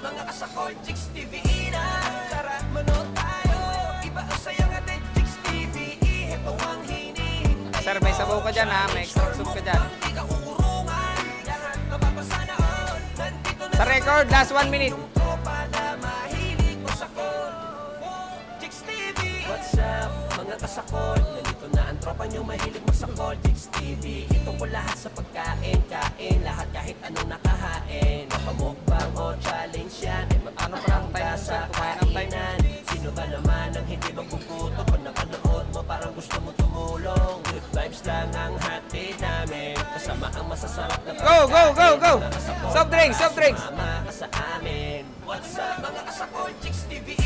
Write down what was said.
mga kasakol, Chicks TV na. Tara, manood tayo. Iba ang saya nga din, Chicks TV. Ito ang hinihintay. Sir, may sabaw ka dyan ha. May extra soup ka dyan. Di ka uurungan. Lahat mapapasana all. Nandito na Sa record, last 1 minute. yung tropa na mahilig masakol. Chicks TV. What's up, mga kasakol? Nandito na ang tropa nyo mahilig masakol. Chicks TV. Ito po lahat sa pagkain, kain. Lahat kahit anong nakahain. Mapamukbang o challenge yan. Ay magpaparang ka sa kainan. Sino ba naman ang hindi magbubuto? Pag napanood mo parang gusto mo tumulong. Good vibes lang ang hatid namin. Kasama ang masasarap na Go, go, go, go! Soft drinks, soft drinks! Mama ka sa amin. What's up mga kasakol? Chicks TV